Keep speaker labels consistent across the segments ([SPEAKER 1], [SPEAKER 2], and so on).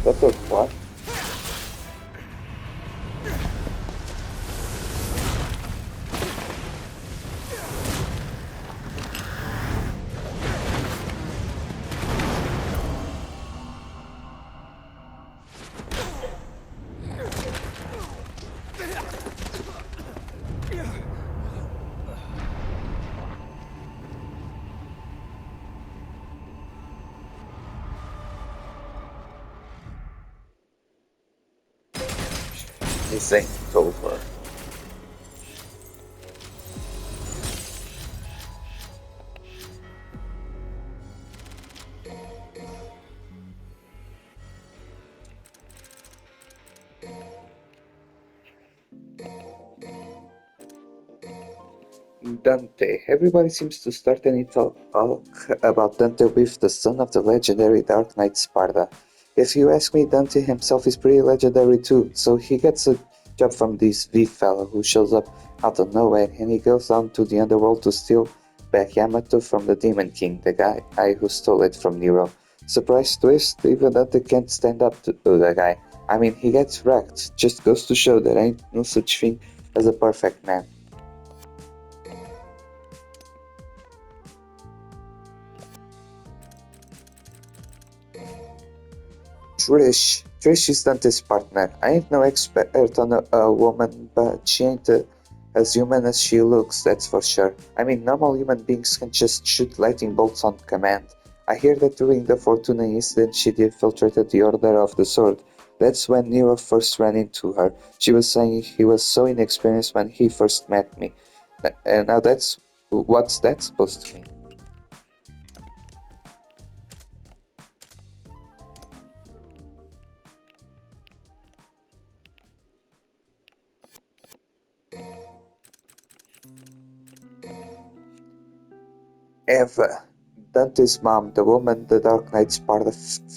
[SPEAKER 1] That was fun. This ain't over. Dante. Everybody seems to start any talk about Dante with the son of the legendary Dark Knight Sparta. If you ask me, Dante himself is pretty legendary too, so he gets a job from this V fellow who shows up out of nowhere and he goes down to the underworld to steal back Yamato from the Demon King, the guy who stole it from Nero. Surprise twist, even Dante can't stand up to the guy. I mean, he gets wrecked, just goes to show there ain't no such thing as a perfect man. Trish. Trish is Dante's partner. I ain't no expert on a woman, but she ain't as human as she looks, that's for sure. I mean, normal human beings can just shoot lightning bolts on command. I hear that during the Fortuna incident she infiltrated the Order of the Sword. That's when Nero first ran into her. She was saying he was so inexperienced when he first met me. And now what's that supposed to mean? Eva, Dante's mom, the woman the Dark Knight's part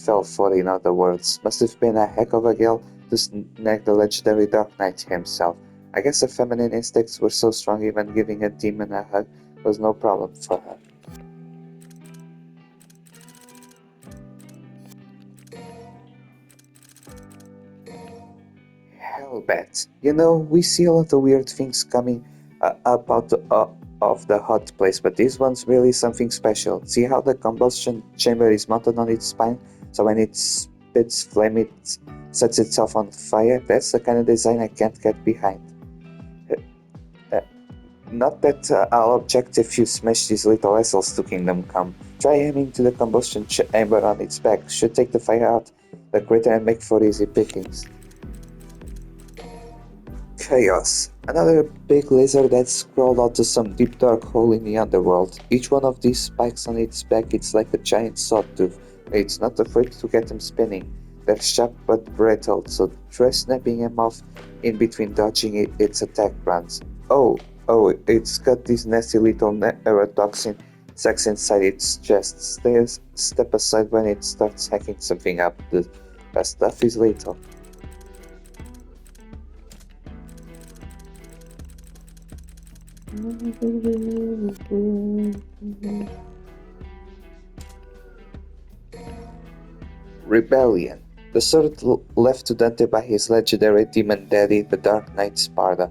[SPEAKER 1] fell for, in other words, must have been a heck of a girl to snag the legendary Dark Knight himself. I guess her feminine instincts were so strong even giving a demon a hug was no problem for her. Hellbat. You know, we see a lot of weird things coming up out of the hot place, but this one's really something special. See how the combustion chamber is mounted on its spine, so when it spits flame, it sets itself on fire? That's the kind of design I can't get behind. Uh, Not that I'll object if you smash these little assholes to Kingdom Come. Try aiming to the combustion chamber on its back. Should take the fire out the crater and make for easy pickings. Chaos. Another big lizard that's crawled out to some deep dark hole in the underworld. Each one of these spikes on its back is like a giant sawtooth. It's not afraid to get them spinning. They're sharp but brittle, so try snapping them off in between dodging its attack runs. Oh, it's got this nasty little neurotoxin sacs inside its chest. Step aside when it starts hacking something up. The stuff is lethal. Rebellion. The sword left to Dante by his legendary demon daddy, the Dark Knight Sparta.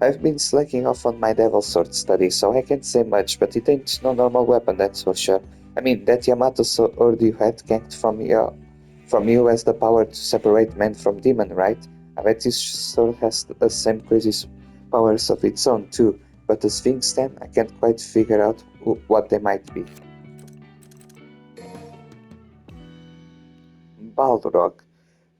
[SPEAKER 1] I've been slacking off on my Devil Sword study, so I can't say much, but it ain't no normal weapon, that's for sure. I mean, that Yamato sword you had ganked from you has the power to separate man from demon, right? I bet this sword has the same crazy powers of its own too, but as things stand, I can't quite figure out what they might be. Balrog.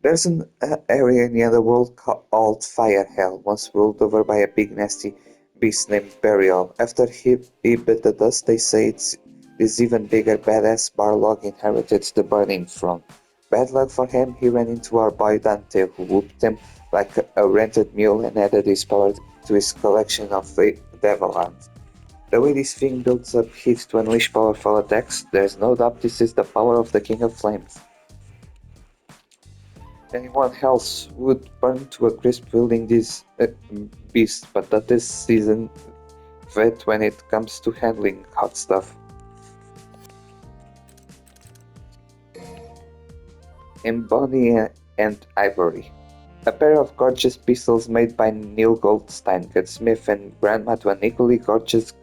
[SPEAKER 1] There's an area in the underworld called Fire Hell, once ruled over by a big nasty beast named Burial. After he bit the dust, they say this even bigger badass Barlog inherited the Burning Throne. Bad luck for him, he ran into our boy Dante, who whooped him like a rented mule and added his power to his collection of devil arms. The way this thing builds up heat to unleash powerful attacks, there's no doubt this is the power of the King of Flames. Anyone else would burn to a crisp wielding this beast, but that is seasoned vet when it comes to handling hot stuff. in Bonnie and Ivory. A pair of gorgeous pistols made by Neil Goldstein, gunsmith and grandma to an equally gorgeous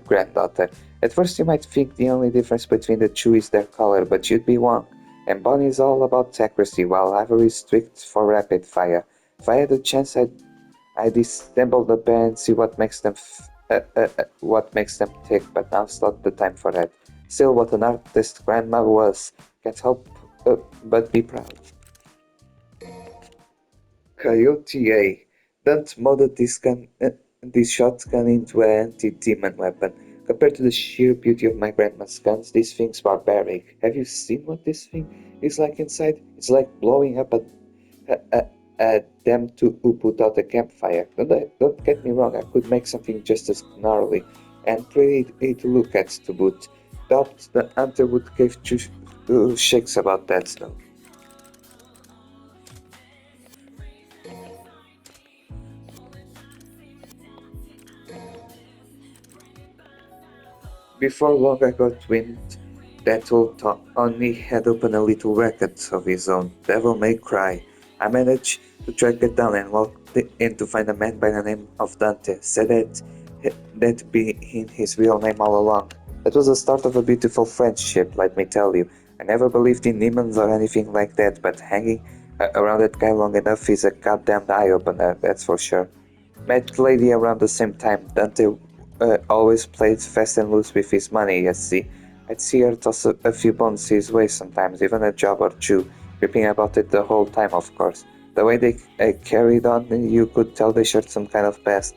[SPEAKER 1] granddaughter. At first you might think the only difference between the two is their color, but you'd be wrong. And Bonnie is all about accuracy, while Ivory is strict for rapid fire. If I had a chance, I'd disassemble the pair and see what makes them tick, but now's not the time for that. Still, what an artist grandma was. Can't help but be proud. Coyote A. Don't modded this shotgun into an anti-demon weapon. Compared to the sheer beauty of my grandma's guns, this thing's barbaric. Have you seen what this thing is like inside? It's like blowing up a dam who put out a campfire. Don't get me wrong, I could make something just as gnarly and pretty to look at to boot. Doubt the hunter would give two shakes about that though. Before long I got wind that old Tony had opened a little racket of his own, Devil May Cry. I managed to track it down and walked in to find a man by the name of Dante. Said that be his real name all along. That was the start of a beautiful friendship, let me tell you. I never believed in demons or anything like that, but hanging around that guy long enough is a goddamn eye-opener, that's for sure. Met Lady around the same time. Dante always played fast and loose with his money, you see. I'd see her toss a few bones his way sometimes, even a job or two, ripping about it the whole time, of course. The way they carried on, you could tell they shared some kind of past.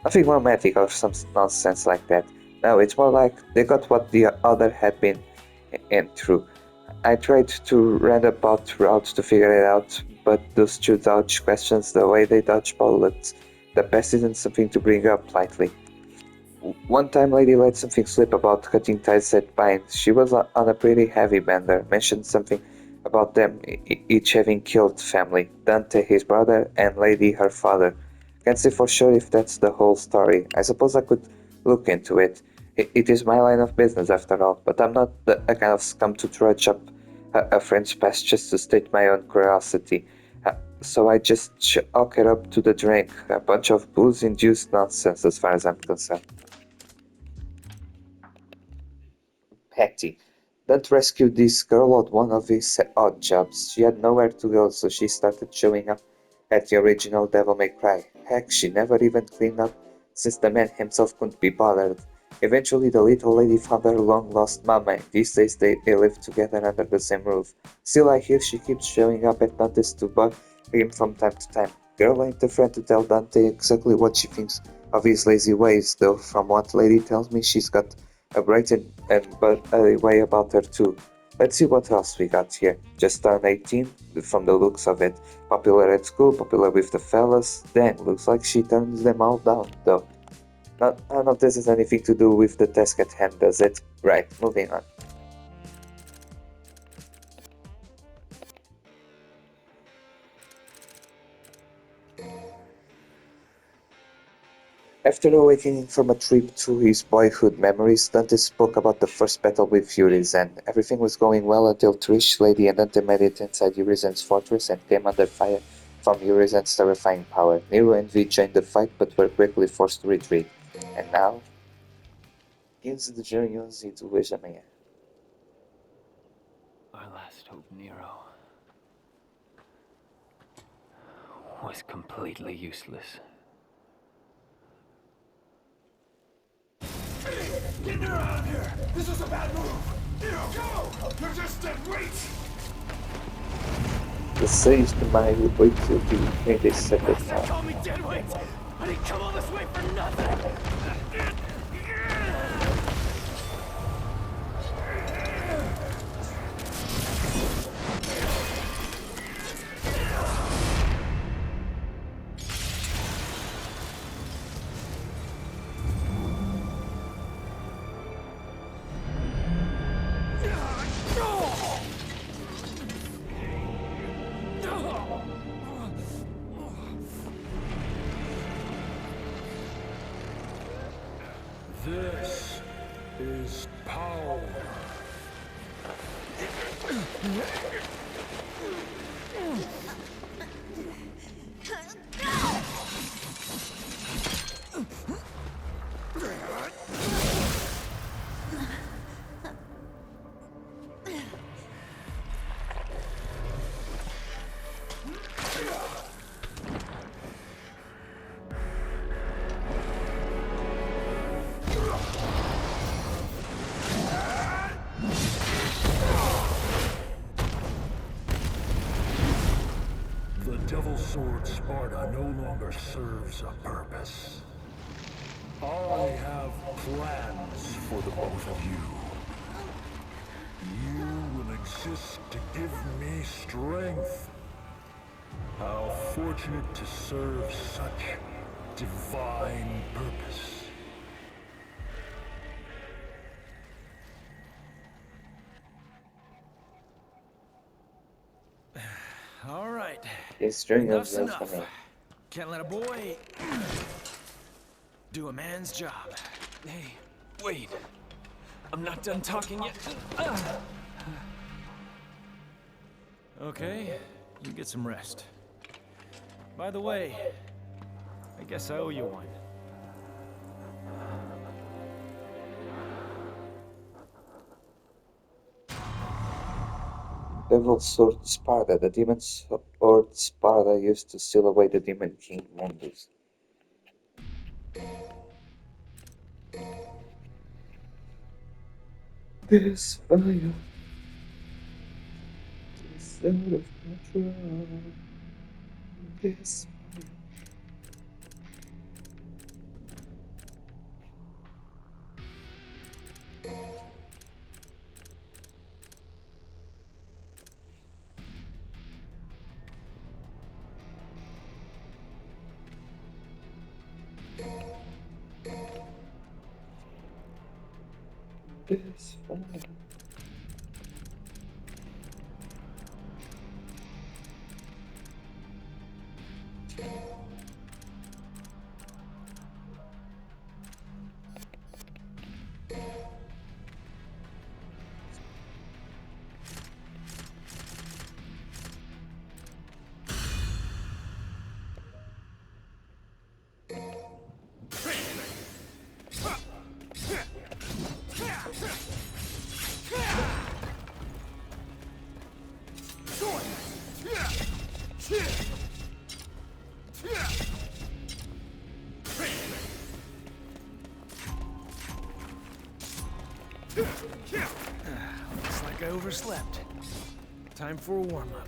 [SPEAKER 1] Nothing romantic or some nonsense like that. No, it's more like they got what the other had been in through. I tried to roundabout routes to figure it out, but those two dodge questions, the way they dodge bullets, the past isn't something to bring up lightly. One time Lady let something slip about cutting ties that bind. She was on a pretty heavy bender, mentioned something about them each having killed family, Dante his brother and Lady her father. Can't say for sure if that's the whole story. I suppose I could look into it. It is my line of business after all, but I'm not the kind of scum to trudge up a friend's past just to state my own curiosity. So I just chalk it up to the drink, a bunch of booze-induced nonsense as far as I'm concerned. Patty. Dent rescued this girl at one of his odd jobs. She had nowhere to go, so she started showing up at the original Devil May Cry. Heck, she never even cleaned up since the man himself couldn't be bothered. Eventually, the little lady found her long-lost mama, and these days they live together under the same roof. Still, I hear she keeps showing up at Dante's to bug him from time to time. Girl ain't afraid to tell Dante exactly what she thinks of his lazy ways, though from what lady tells me she's got a bright but a way about her too. Let's see what else we got here. Just turned 18, from the looks of it. Popular at school, popular with the fellas. Dang, looks like she turns them all down, though. None of this has anything to do with the task at hand, does it? Right, moving on. After awakening from a trip through his boyhood memories, Dante spoke about the first battle with Urizen. Everything was going well until Trish, Lady, and Dante made it inside Urizen's fortress and came under fire from Urizen's terrifying power. Nero and V joined the fight but were quickly forced to retreat. And now, begins the journey into Wijamea.
[SPEAKER 2] Our last hope, Nero, was completely useless.
[SPEAKER 3] Get Nero out of here! This is a bad move! Nero, go! You're just dead weight!
[SPEAKER 1] The sage to my wait till the 22nd
[SPEAKER 3] Stop
[SPEAKER 1] time.
[SPEAKER 3] calling me dead weight! I didn't come all this way for nothing!
[SPEAKER 4] This is power.
[SPEAKER 3] Sword Sparta no longer serves a purpose. I have plans for the both of you. You will exist to give me strength. How fortunate to serve such divine purpose.
[SPEAKER 4] All right.
[SPEAKER 1] The string of
[SPEAKER 4] Enough's
[SPEAKER 1] those
[SPEAKER 4] enough.
[SPEAKER 1] for me.
[SPEAKER 4] Can't let a boy do a man's job.
[SPEAKER 2] Hey, wait. I'm not done talking yet.
[SPEAKER 4] Okay, you get some rest. By the way, I guess I owe you one.
[SPEAKER 1] Devil's Sword Sparta. The demon sword Sparta used to steal away the demon king Mundus. This fire is out of control. This this fire.
[SPEAKER 4] Looks like I overslept. Time for a warm-up.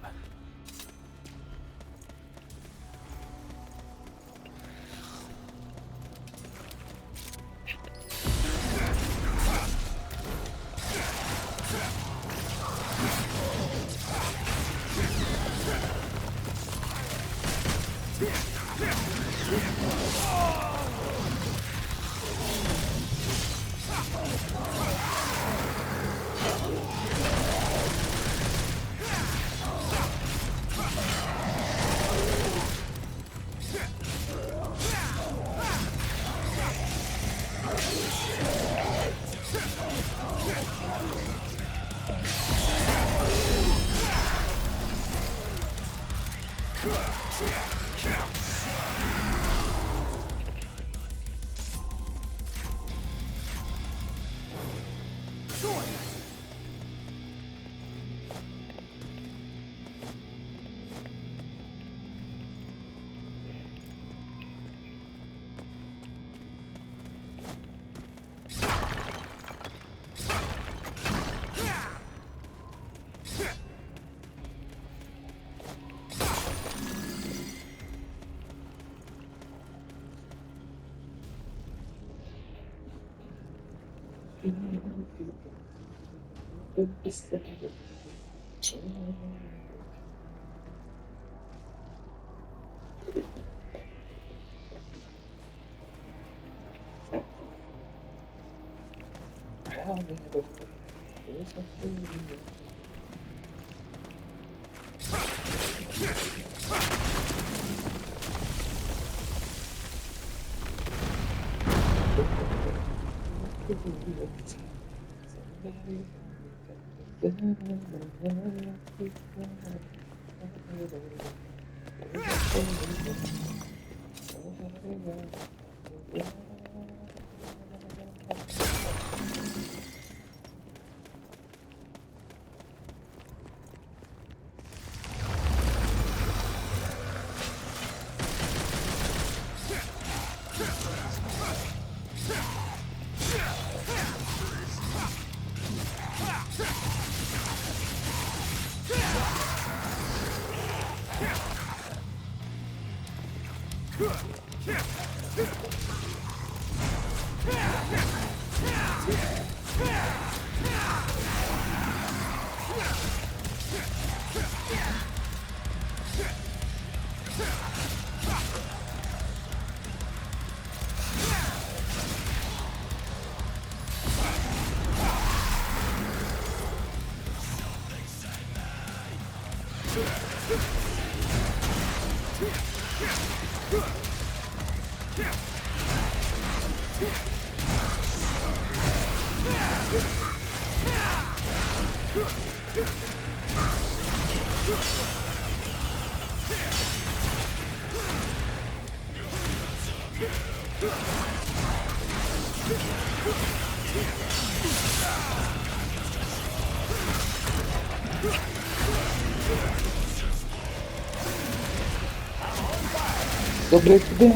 [SPEAKER 1] Добре тебе.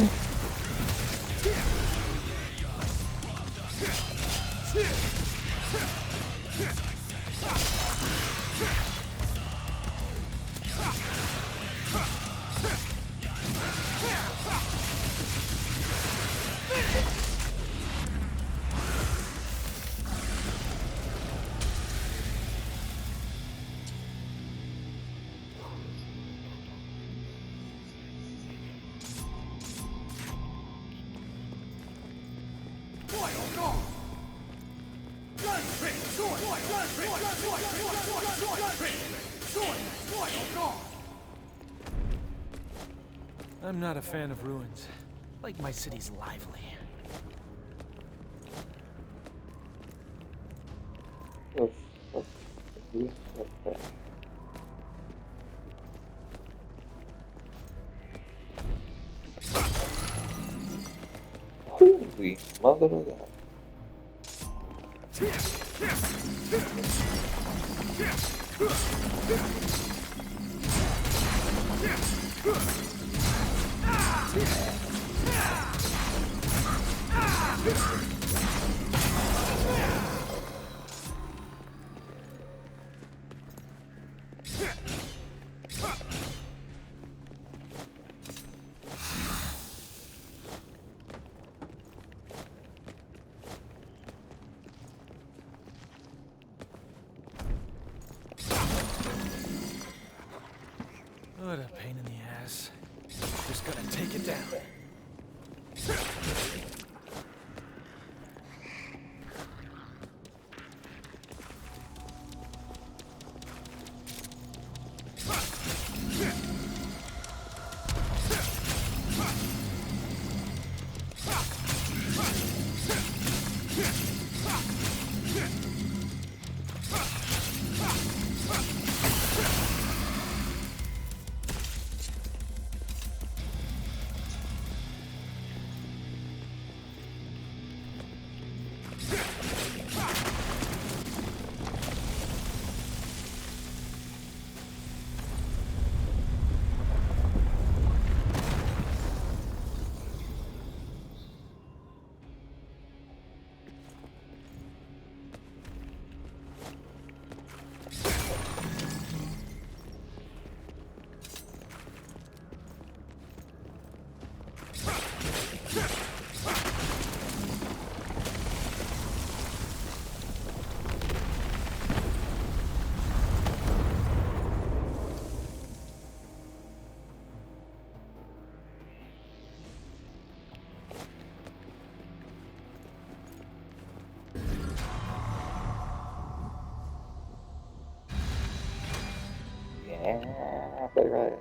[SPEAKER 4] I'm not a fan of ruins. Like my city's lively.
[SPEAKER 1] Of, of, of, Holy mother of God.
[SPEAKER 4] What a pain in the ass. Just gotta take it down. Yeah, play right.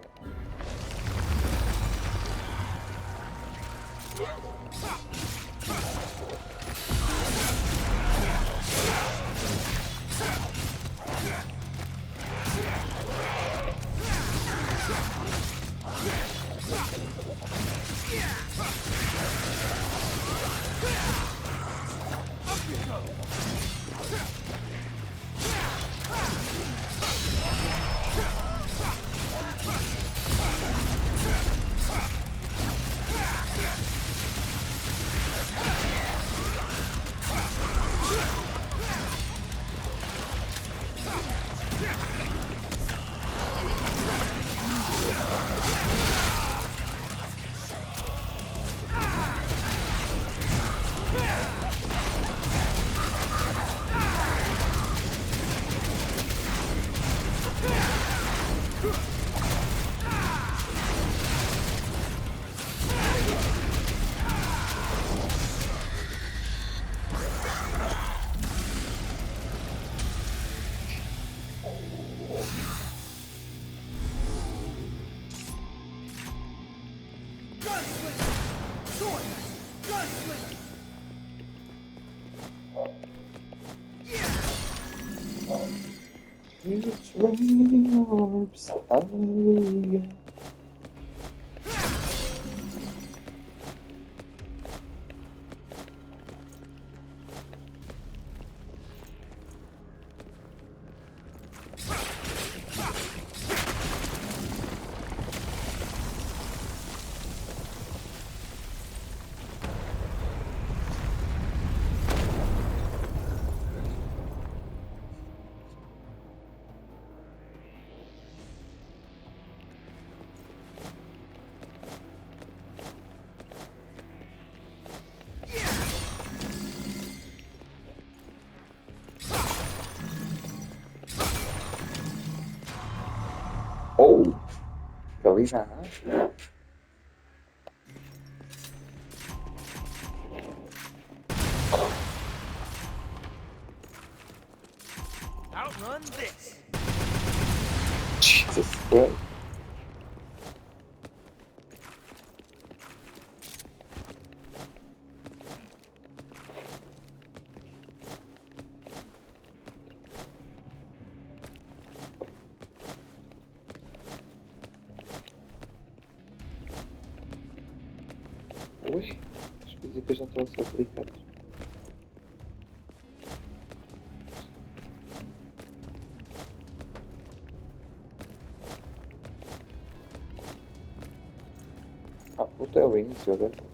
[SPEAKER 1] It's raining orbs. Hallelujah. Oh, Kalina, huh?
[SPEAKER 2] Outrun this!
[SPEAKER 1] Jesus Christ. Ui, as físicas já estão a ser aplicadas. Ah, até o início agora.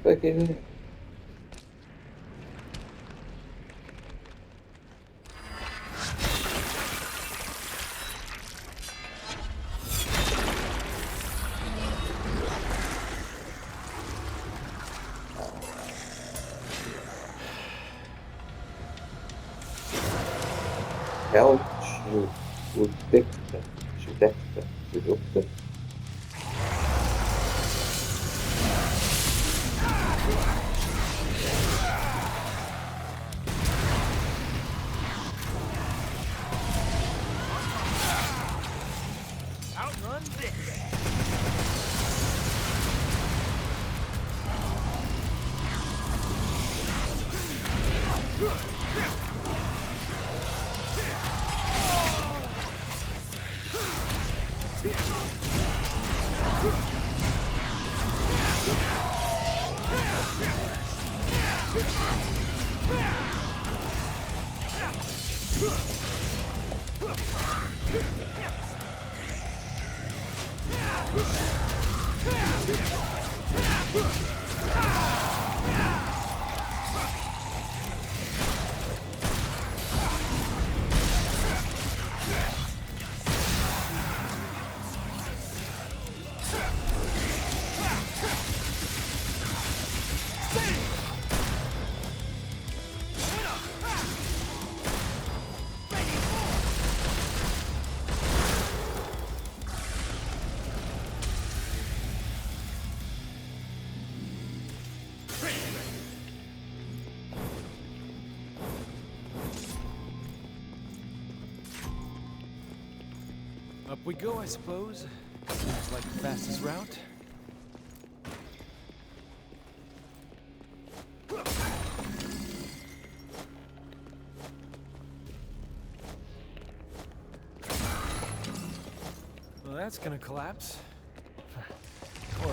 [SPEAKER 1] Fucking hell, Judecta, Judecta, Judecta.
[SPEAKER 2] Outrun this!
[SPEAKER 4] Up we go, I suppose. Seems like the fastest route. Well, that's gonna collapse. Or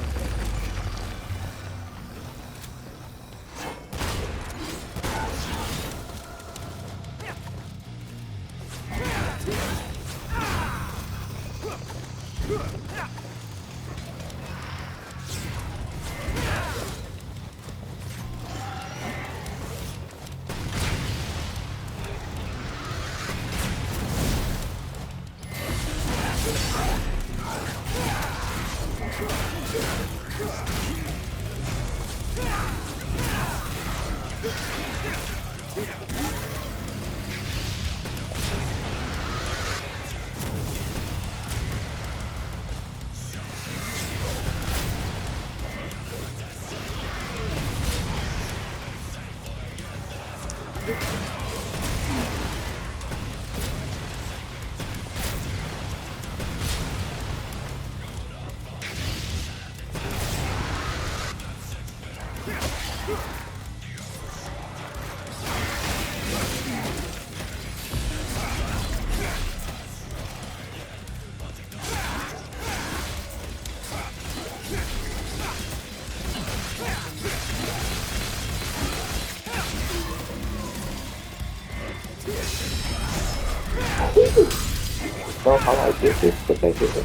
[SPEAKER 1] Não, calma aí, deixa eu tentar entender.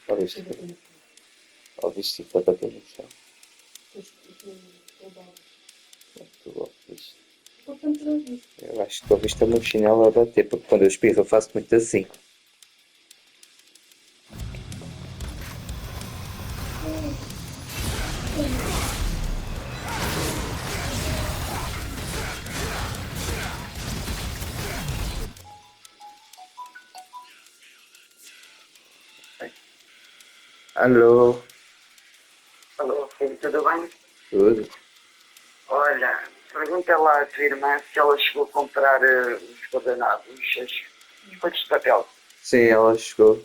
[SPEAKER 1] Olha isso. Olha isso, tá batendo no chão. Muito bom, isso. Eu acho que ouviste a meu chinelo a bater, porque quando eu espirro eu faço muito assim. Alô,
[SPEAKER 5] Alô, filho, tudo bem?
[SPEAKER 1] tudo?
[SPEAKER 5] Olha, pergunta lá à tua irmã se ela chegou a comprar os guardanapos, os coisas de papel.
[SPEAKER 1] Sim, ela chegou.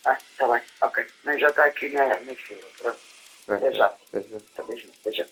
[SPEAKER 5] Ah, tá bem, ok. Mas já está aqui na fila, pronto. Até já.
[SPEAKER 1] Até já.
[SPEAKER 5] Até já.